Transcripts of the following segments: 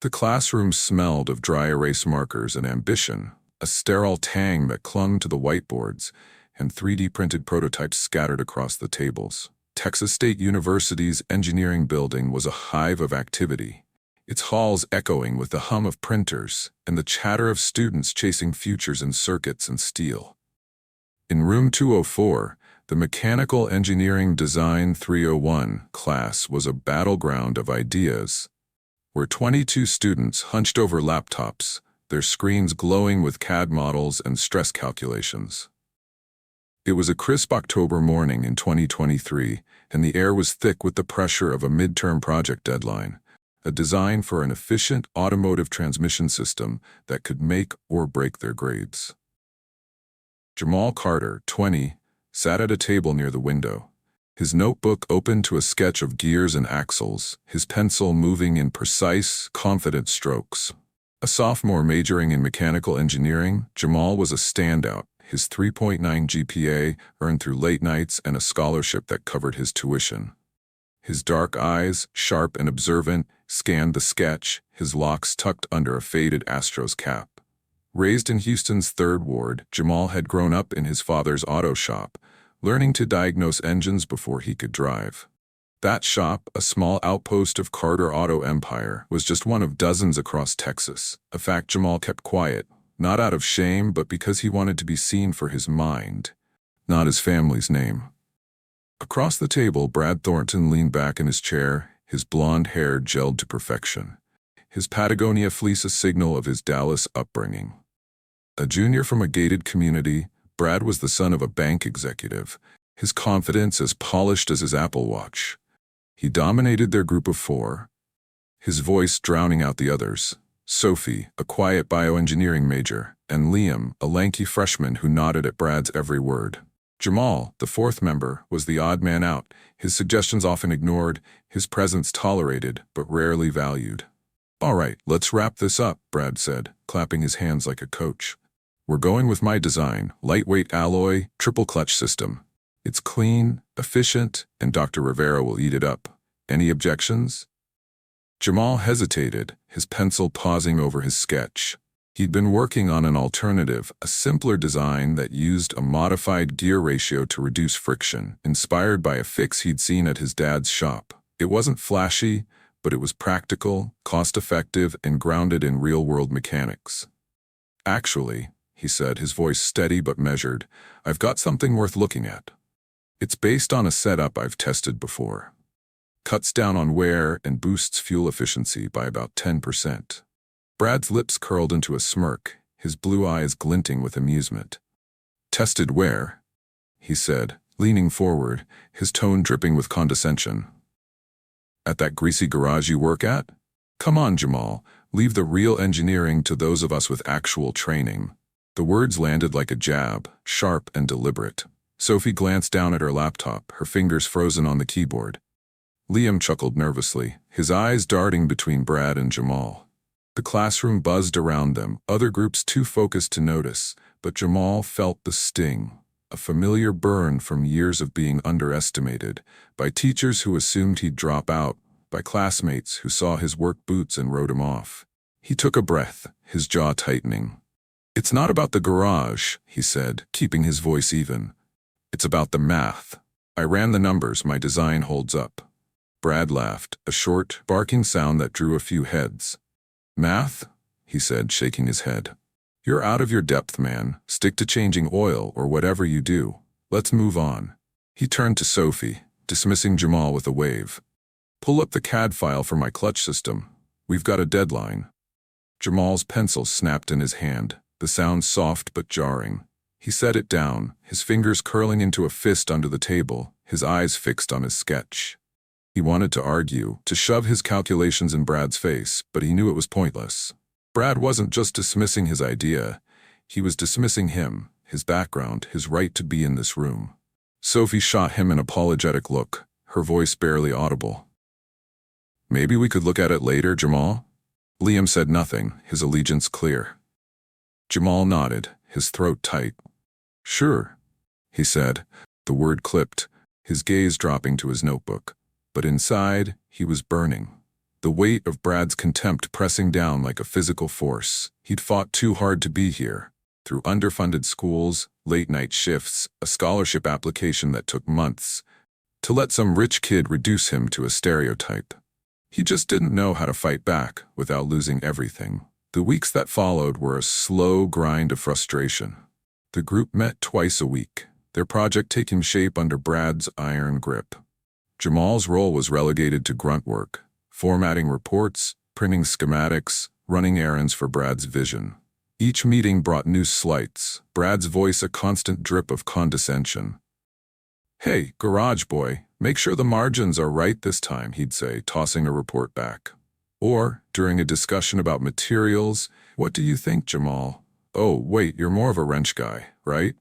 The classroom smelled of dry erase markers and ambition, a sterile tang that clung to the whiteboards, and 3D printed prototypes scattered across the tables. Texas State University's engineering building was a hive of activity, its halls echoing with the hum of printers and the chatter of students chasing futures in circuits and steel. In room 204, the Mechanical Engineering Design 301 class was a battleground of ideas, where 22 students hunched over laptops, their screens glowing with CAD models and stress calculations. It was a crisp October morning in 2023, and the air was thick with the pressure of a midterm project deadline, a design for an efficient automotive transmission system that could make or break their grades. Jamal Carter, 20, sat at a table near the window, his notebook open to a sketch of gears and axles, his pencil moving in precise, confident strokes. A sophomore majoring in mechanical engineering, Jamal was a standout, his 3.9 GPA earned through late nights and a scholarship that covered his tuition. His dark eyes, sharp and observant, scanned the sketch, his locks tucked under a faded Astros cap. Raised in Houston's 3rd Ward, Jamal had grown up in his father's auto shop, learning to diagnose engines before he could drive. That shop, a small outpost of Carter Auto Empire, was just one of dozens across Texas, a fact Jamal kept quiet, not out of shame but because he wanted to be seen for his mind, not his family's name. Across the table, Brad Thornton leaned back in his chair, his blonde hair gelled to perfection, his Patagonia fleece a signal of his Dallas upbringing. A junior from a gated community, Brad was the son of a bank executive, his confidence as polished as his Apple Watch. He dominated their group of 4, his voice drowning out the others. Sophie, a quiet bioengineering major, and Liam, a lanky freshman who nodded at Brad's every word. Jamal, the 4th member, was the odd man out, his suggestions often ignored, his presence tolerated but rarely valued. "All right, let's wrap this up," Brad said, clapping his hands like a coach. "We're going with my design, lightweight alloy, triple clutch system. It's clean, efficient, and Dr. Rivera will eat it up. Any objections?" Jamal hesitated, his pencil pausing over his sketch. He'd been working on an alternative, a simpler design that used a modified gear ratio to reduce friction, inspired by a fix he'd seen at his dad's shop. It wasn't flashy, but it was practical, cost-effective, and grounded in real-world mechanics. "Actually," he said, his voice steady but measured, "I've got something worth looking at. It's based on a setup I've tested before. Cuts down on wear and boosts fuel efficiency by about 10%. Brad's lips curled into a smirk, his blue eyes glinting with amusement. "Tested where?" he said, leaning forward, his tone dripping with condescension. "At that greasy garage you work at? Come on, Jamal, leave the real engineering to those of us with actual training." The words landed like a jab, sharp and deliberate. Sophie glanced down at her laptop, her fingers frozen on the keyboard. Liam chuckled nervously, his eyes darting between Brad and Jamal. The classroom buzzed around them, other groups too focused to notice, but Jamal felt the sting, a familiar burn from years of being underestimated, by teachers who assumed he'd drop out, by classmates who saw his work boots and wrote him off. He took a breath, his jaw tightening. "It's not about the garage," he said, keeping his voice even. "It's about the math. I ran the numbers, my design holds up." Brad laughed, a short, barking sound that drew a few heads. "Math?" he said, shaking his head. "You're out of your depth, man. Stick to changing oil or whatever you do. Let's move on." He turned to Sophie, dismissing Jamal with a wave. "Pull up the CAD file for my clutch system. We've got a deadline." Jamal's pencil snapped in his hand, the sound soft but jarring. He set it down, his fingers curling into a fist under the table, his eyes fixed on his sketch. He wanted to argue, to shove his calculations in Brad's face, but he knew it was pointless. Brad wasn't just dismissing his idea, he was dismissing him, his background, his right to be in this room. Sophie shot him an apologetic look, her voice barely audible. "Maybe we could look at it later, Jamal?" Liam said nothing, his allegiance clear. Jamal nodded, his throat tight. "Sure," he said, the word clipped, his gaze dropping to his notebook. But inside, he was burning. the weight of Brad's contempt pressing down like a physical force. He'd fought too hard to be here. Through underfunded schools, late-night shifts, a scholarship application that took months, to let some rich kid reduce him to a stereotype. He just didn't know how to fight back without losing everything. The weeks that followed were a slow grind of frustration. The group met twice a week, their project taking shape under Brad's iron grip. Jamal's role was relegated to grunt work, formatting reports, printing schematics, running errands for Brad's vision. Each meeting brought new slights, Brad's voice a constant drip of condescension. "Hey, garage boy, make sure the margins are right this time," he'd say, tossing a report back. Or, during a discussion about materials, "What do you think, Jamal? Oh, wait, you're more of a wrench guy, right?"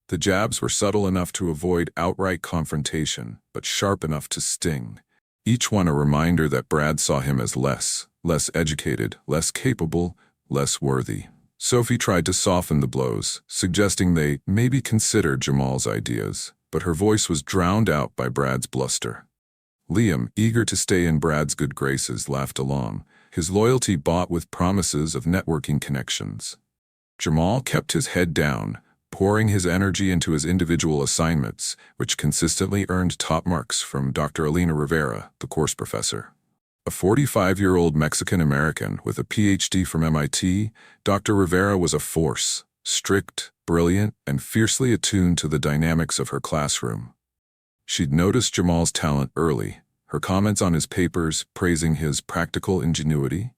The jabs were subtle enough to avoid outright confrontation, but sharp enough to sting. Each one a reminder that Brad saw him as less educated, less capable, less worthy. Sophie tried to soften the blows, suggesting they maybe consider Jamal's ideas, but her voice was drowned out by Brad's bluster. Liam, eager to stay in Brad's good graces, laughed along, his loyalty bought with promises of networking connections. Jamal kept his head down, pouring his energy into his individual assignments, which consistently earned top marks from Dr. Alina Rivera, the course professor. A 45-year-old Mexican-American with a PhD from MIT, Dr. Rivera was a force, strict, brilliant, and fiercely attuned to the dynamics of her classroom. She'd noticed Jamal's talent early, her comments on his papers praising his practical ingenuity,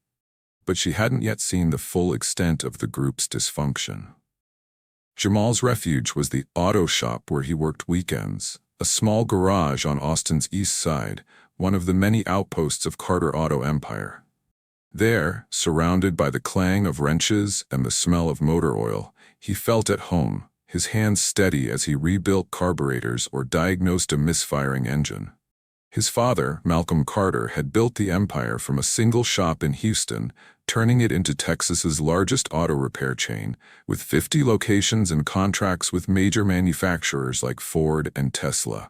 but she hadn't yet seen the full extent of the group's dysfunction. Jamal's refuge was the auto shop where he worked weekends, a small garage on Austin's east side, one of the many outposts of Carter Auto Empire. There, surrounded by the clang of wrenches and the smell of motor oil, he felt at home, his hands steady as he rebuilt carburetors or diagnosed a misfiring engine. His father, Malcolm Carter, had built the empire from a single shop in Houston, turning it into Texas's largest auto repair chain, with 50 locations and contracts with major manufacturers like Ford and Tesla.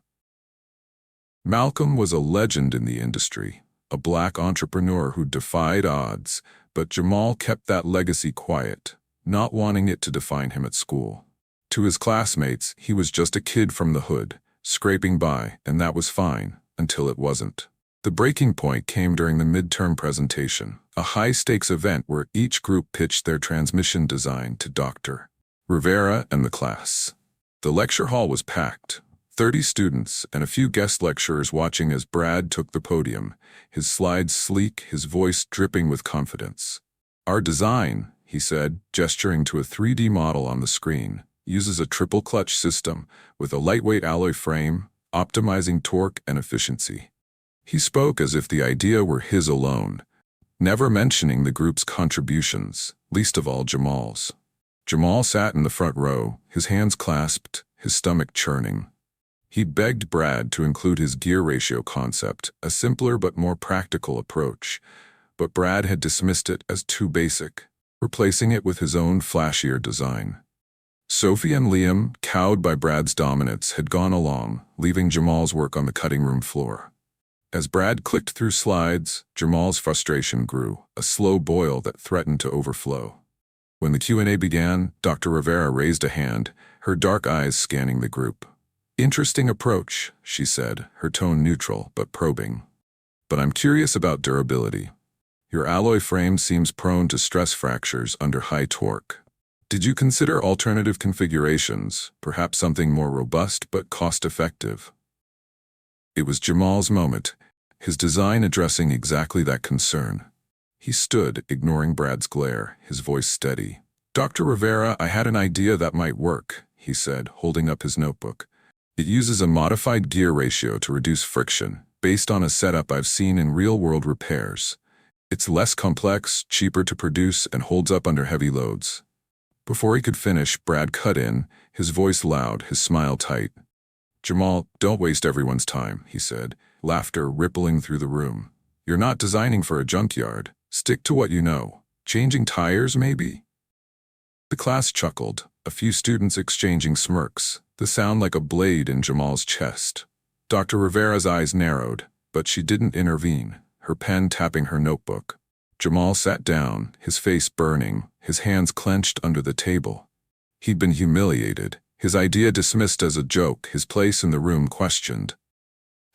Malcolm was a legend in the industry, a black entrepreneur who defied odds, but Jamal kept that legacy quiet, not wanting it to define him at school. To his classmates, he was just a kid from the hood, scraping by, and that was fine, until it wasn't. The breaking point came during the midterm presentation, a high-stakes event where each group pitched their transmission design to Dr. Rivera and the class. The lecture hall was packed, 30 students and a few guest lecturers watching as Brad took the podium, his slides sleek, his voice dripping with confidence. "Our design," he said, gesturing to a 3D model on the screen, "uses a triple clutch system with a lightweight alloy frame, optimizing torque and efficiency." He spoke as if the idea were his alone, never mentioning the group's contributions, least of all Jamal's. Jamal sat in the front row, his hands clasped, his stomach churning. He begged Brad to include his gear ratio concept, a simpler but more practical approach, but Brad had dismissed it as too basic, replacing it with his own flashier design. Sophie and Liam, cowed by Brad's dominance, had gone along, leaving Jamal's work on the cutting room floor. As Brad clicked through slides, Jamal's frustration grew, a slow boil that threatened to overflow. When the Q&A began, Dr. Rivera raised a hand, her dark eyes scanning the group. "Interesting approach," she said, her tone neutral but probing. "But I'm curious about durability. Your alloy frame seems prone to stress fractures under high torque. Did you consider alternative configurations, perhaps something more robust but cost-effective?" It was Jamal's moment, his design addressing exactly that concern. He stood, ignoring Brad's glare, his voice steady. "Dr. Rivera, I had an idea that might work," he said, holding up his notebook. "It uses a modified gear ratio to reduce friction, based on a setup I've seen in real-world repairs. It's less complex, cheaper to produce, and holds up under heavy loads." Before he could finish, Brad cut in, his voice loud, his smile tight. "Jamal, don't waste everyone's time," he said, laughter rippling through the room. "You're not designing for a junkyard. Stick to what you know. Changing tires, maybe?" The class chuckled, a few students exchanging smirks, the sound like a blade in Jamal's chest. Dr. Rivera's eyes narrowed, but she didn't intervene, her pen tapping her notebook. Jamal sat down, his face burning, his hands clenched under the table. He'd been humiliated, his idea dismissed as a joke, his place in the room questioned.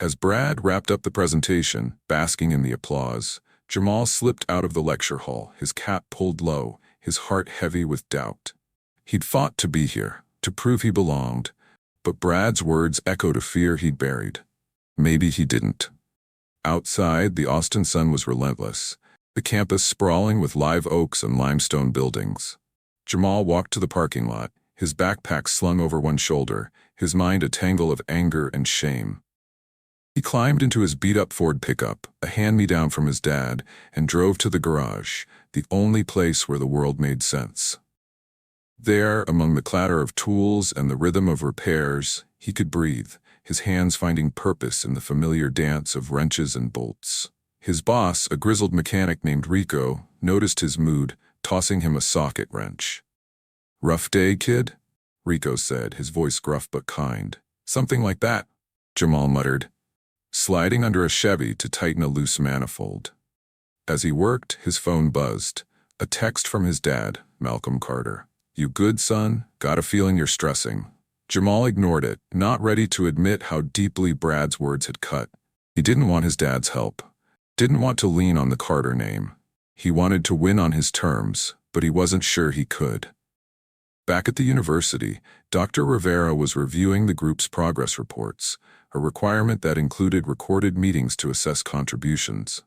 As Brad wrapped up the presentation, basking in the applause, Jamal slipped out of the lecture hall, his cap pulled low, his heart heavy with doubt. He'd fought to be here, to prove he belonged, but Brad's words echoed a fear he'd buried. Maybe he didn't. Outside, the Austin sun was relentless, the campus sprawling with live oaks and limestone buildings. Jamal walked to the parking lot, his backpack slung over one shoulder, his mind a tangle of anger and shame. He climbed into his beat-up Ford pickup, a hand-me-down from his dad, and drove to the garage, the only place where the world made sense. There, among the clatter of tools and the rhythm of repairs, he could breathe, his hands finding purpose in the familiar dance of wrenches and bolts. His boss, a grizzled mechanic named Rico, noticed his mood, tossing him a socket wrench. "Rough day, kid?" Rico said, his voice gruff but kind. "Something like that," Jamal muttered, sliding under a Chevy to tighten a loose manifold. As he worked, his phone buzzed. A text from his dad, Malcolm Carter. "You good, son? Got a feeling you're stressing." Jamal ignored it, not ready to admit how deeply Brad's words had cut. He didn't want his dad's help. Didn't want to lean on the Carter name. He wanted to win on his terms, but he wasn't sure he could. Back at the university, Dr. Rivera was reviewing the group's progress reports, a requirement that included recorded meetings to assess contributions.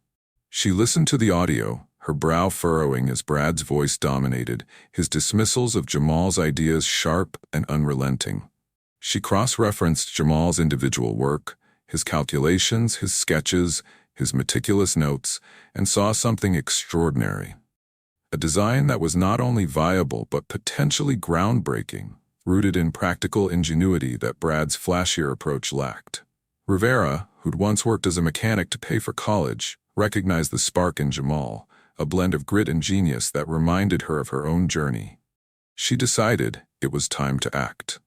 She listened to the audio, her brow furrowing as Brad's voice dominated, his dismissals of Jamal's ideas sharp and unrelenting. She cross-referenced Jamal's individual work, his calculations, his sketches, his meticulous notes, and saw something extraordinary. A design that was not only viable but potentially groundbreaking, rooted in practical ingenuity that Brad's flashier approach lacked. Rivera, who'd once worked as a mechanic to pay for college, recognized the spark in Jamal, a blend of grit and genius that reminded her of her own journey. She decided it was time to act.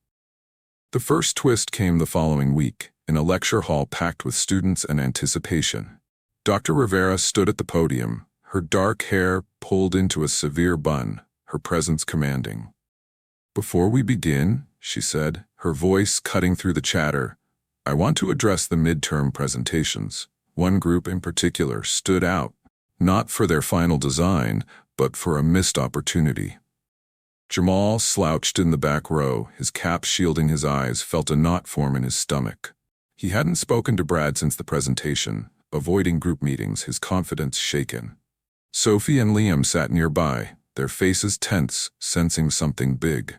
The first twist came the following week, in a lecture hall packed with students and anticipation. Dr. Rivera stood at the podium, her dark hair pulled into a severe bun, her presence commanding. "Before we begin," she said, her voice cutting through the chatter, "I want to address the midterm presentations." One group in particular stood out, not for their final design, but for a missed opportunity. Jamal, slouched in the back row, his cap shielding his eyes, felt a knot form in his stomach. He hadn't spoken to Brad since the presentation, avoiding group meetings, his confidence shaken. Sophie and Liam sat nearby, their faces tense, sensing something big.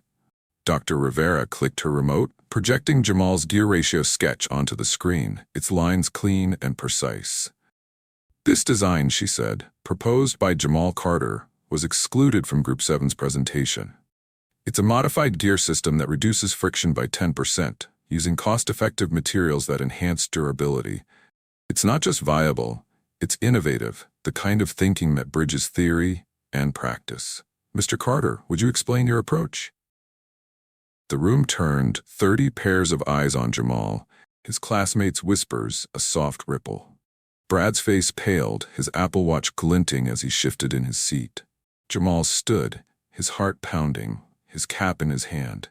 Dr. Rivera clicked her remote, projecting Jamal's gear ratio sketch onto the screen, its lines clean and precise. "This design," she said, proposed by Jamal Carter, was excluded from Group 7's presentation. "It's a modified gear system that reduces friction by 10%, using cost-effective materials that enhance durability. It's not just viable, it's innovative, the kind of thinking that bridges theory and practice. Mr. Carter, would you explain your approach?" The room turned, 30 pairs of eyes on Jamal, his classmates' whispers a soft ripple. Brad's face paled, his Apple Watch glinting as he shifted in his seat. Jamal stood, his heart pounding, his cap in his hand.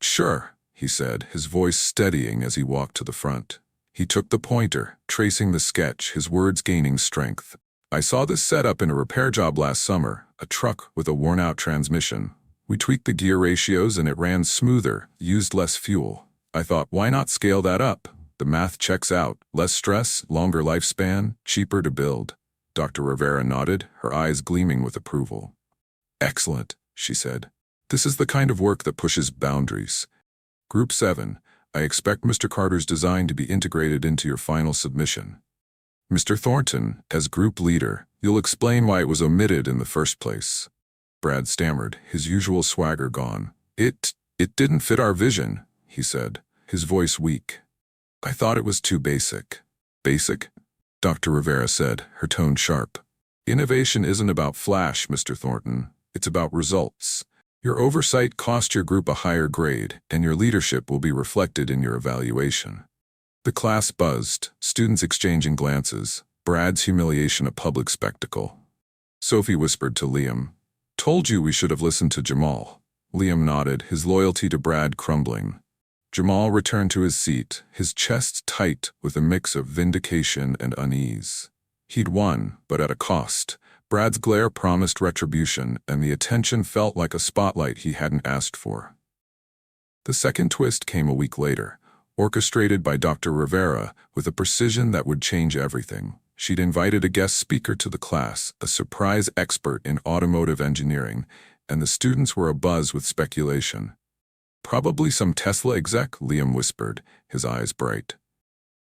Sure," he said, his voice steadying as he walked to the front. He took the pointer, tracing the sketch, his words gaining strength. "I saw this setup in a repair job last summer, a truck with a worn-out transmission. We tweaked the gear ratios and it ran smoother, used less fuel. I thought, why not scale that up? The math checks out. Less stress, longer lifespan, cheaper to build." Dr. Rivera nodded, her eyes gleaming with approval. "Excellent," she said. "This is the kind of work that pushes boundaries. Group 7, I expect Mr. Carter's design to be integrated into your final submission. Mr. Thornton, as group leader, you'll explain why it was omitted in the first place." Brad stammered, his usual swagger gone. It didn't fit our vision," he said, his voice weak. "I thought it was too basic." "Basic?" Dr. Rivera said, her tone sharp. "Innovation isn't about flash, Mr. Thornton. It's about results. Your oversight cost your group a higher grade, and your leadership will be reflected in your evaluation." The class buzzed, students exchanging glances. Brad's humiliation a public spectacle. Sophie whispered to Liam, "Told you we should have listened to Jamal." Liam nodded, his loyalty to Brad crumbling. Jamal returned to his seat, his chest tight with a mix of vindication and unease. He'd won, but at a cost. Brad's glare promised retribution, and the attention felt like a spotlight he hadn't asked for. The second twist came a week later, orchestrated by Dr. Rivera with a precision that would change everything. She'd invited a guest speaker to the class, a surprise expert in automotive engineering, and the students were abuzz with speculation. "Probably some Tesla exec," Liam whispered, his eyes bright.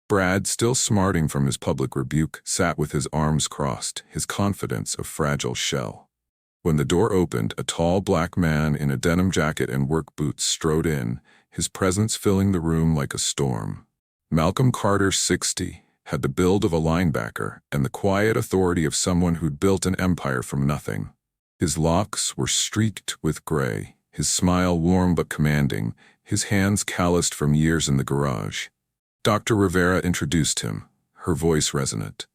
Brad, still smarting from his public rebuke, sat with his arms crossed, his confidence a fragile shell. When the door opened, a tall black man in a denim jacket and work boots strode in, his presence filling the room like a storm. Malcolm Carter, 60, had the build of a linebacker and the quiet authority of someone who'd built an empire from nothing. His locks were streaked with gray, his smile warm but commanding, his hands calloused from years in the garage. Dr. Rivera introduced him, her voice resonant.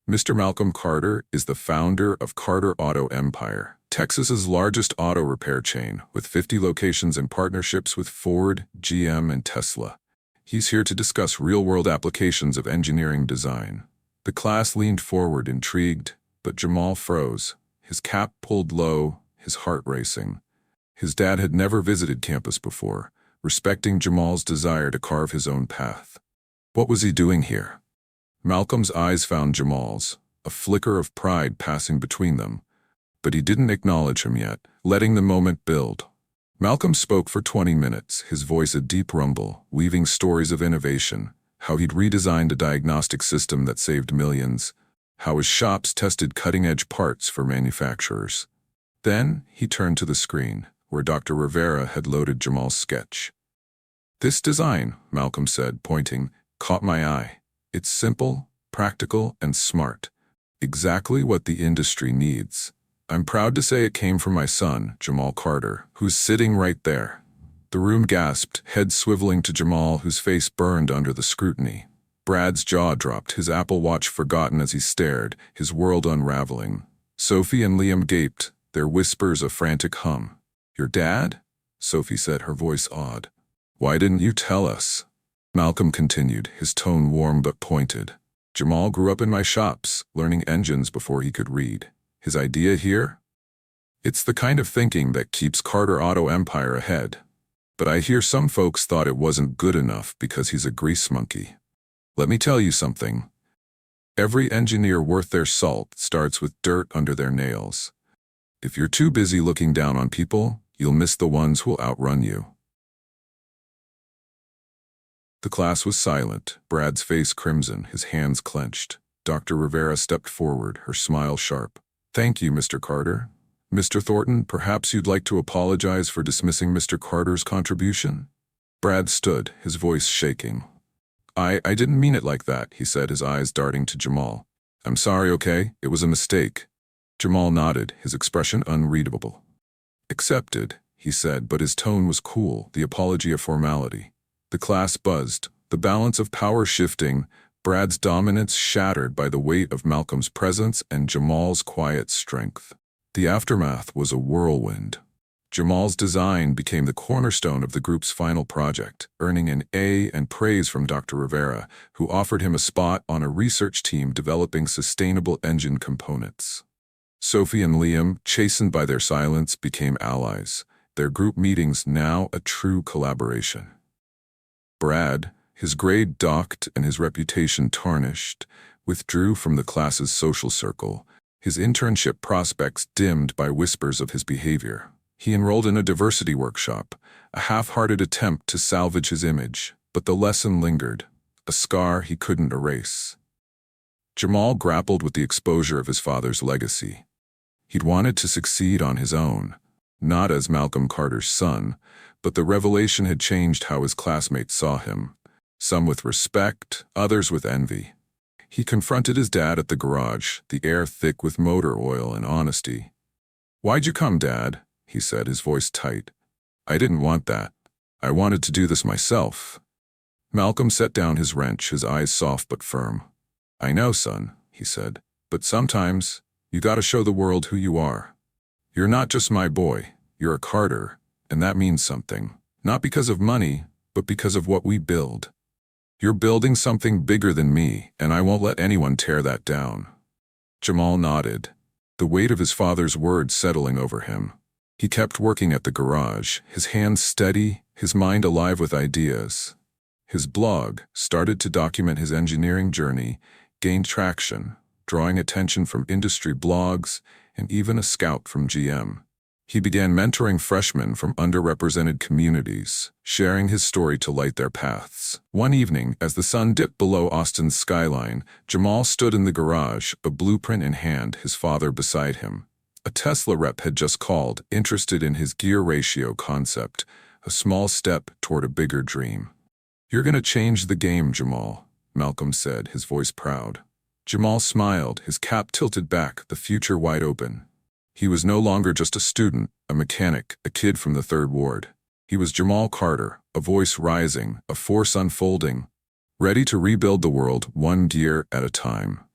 "Mr. Malcolm Carter is the founder of Carter Auto Empire, Texas's largest auto repair chain, with 50 locations and partnerships with Ford, GM, and Tesla. He's here to discuss real-world applications of engineering design." The class leaned forward, intrigued, but Jamal froze, his cap pulled low, his heart racing. His dad had never visited campus before, respecting Jamal's desire to carve his own path. What was he doing here? Malcolm's eyes found Jamal's, a flicker of pride passing between them, but he didn't acknowledge him yet, letting the moment build. Malcolm spoke for 20 minutes, his voice a deep rumble, weaving stories of innovation, how he'd redesigned a diagnostic system that saved millions, how his shops tested cutting-edge parts for manufacturers. Then he turned to the screen, where Dr. Rivera had loaded Jamal's sketch. "This design," Malcolm said, pointing, "caught my eye. It's simple, practical, and smart. Exactly what the industry needs. I'm proud to say it came from my son, Jamal Carter, who's sitting right there." The room gasped, head swiveling to Jamal, whose face burned under the scrutiny. Brad's jaw dropped, his Apple Watch forgotten as he stared, his world unraveling. Sophie and Liam gaped, their whispers a frantic hum. "Your dad?" Sophie said, her voice awed. "Why didn't you tell us?" Malcolm continued, his tone warm but pointed. "Jamal grew up in my shops, learning engines before he could read. His idea here? It's the kind of thinking that keeps Carter Auto Empire ahead. But I hear some folks thought it wasn't good enough because he's a grease monkey. Let me tell you something. Every engineer worth their salt starts with dirt under their nails. If you're too busy looking down on people, you'll miss the ones who'll outrun you." The class was silent, Brad's face crimson, his hands clenched. Dr. Rivera stepped forward, her smile sharp. "Thank you, Mr. Carter. Mr. Thornton, perhaps you'd like to apologize for dismissing Mr. Carter's contribution?" Brad stood, his voice shaking. I didn't mean it like that," he said, his eyes darting to Jamal. "I'm sorry, okay? It was a mistake." Jamal nodded, his expression unreadable. "Accepted," he said, but his tone was cool, the apology a formality. The class buzzed, the balance of power shifting, Brad's dominance shattered by the weight of Malcolm's presence and Jamal's quiet strength. The aftermath was a whirlwind. Jamal's design became the cornerstone of the group's final project, earning an A and praise from Dr. Rivera, who offered him a spot on a research team developing sustainable engine components. Sophie and Liam, chastened by their silence, became allies, their group meetings now a true collaboration. Brad, his grade docked and his reputation tarnished, withdrew from the class's social circle, his internship prospects dimmed by whispers of his behavior. He enrolled in a diversity workshop, a half-hearted attempt to salvage his image, but the lesson lingered, a scar he couldn't erase. Jamal grappled with the exposure of his father's legacy. He'd wanted to succeed on his own, not as Malcolm Carter's son, but the revelation had changed how his classmates saw him, some with respect, others with envy. He confronted his dad at the garage, the air thick with motor oil and honesty. "Why'd you come, Dad?" he said, his voice tight. "I didn't want that. I wanted to do this myself." Malcolm set down his wrench, his eyes soft but firm. I know, son, he said, but sometimes you gotta show the world who you are. You're not just my boy, you're a Carter, and that means something. Not because of money, but because of what we build. You're building something bigger than me, and I won't let anyone tear that down. Jamal nodded, the weight of his father's words settling over him. He kept working at the garage, his hands steady, his mind alive with ideas. His blog started to document his engineering journey, gained traction, drawing attention from industry blogs and even a scout from GM. He began mentoring freshmen from underrepresented communities, sharing his story to light their paths. One evening, as the sun dipped below Austin's skyline, Jamal stood in the garage, a blueprint in hand, his father beside him. A Tesla rep had just called, interested in his gear ratio concept, a small step toward a bigger dream. "You're gonna change the game, Jamal," Malcolm said, his voice proud. Jamal smiled, his cap tilted back, the future wide open. He was no longer just a student, a mechanic, a kid from the Third Ward. He was Jamal Carter, a voice rising, a force unfolding, ready to rebuild the world one gear at a time.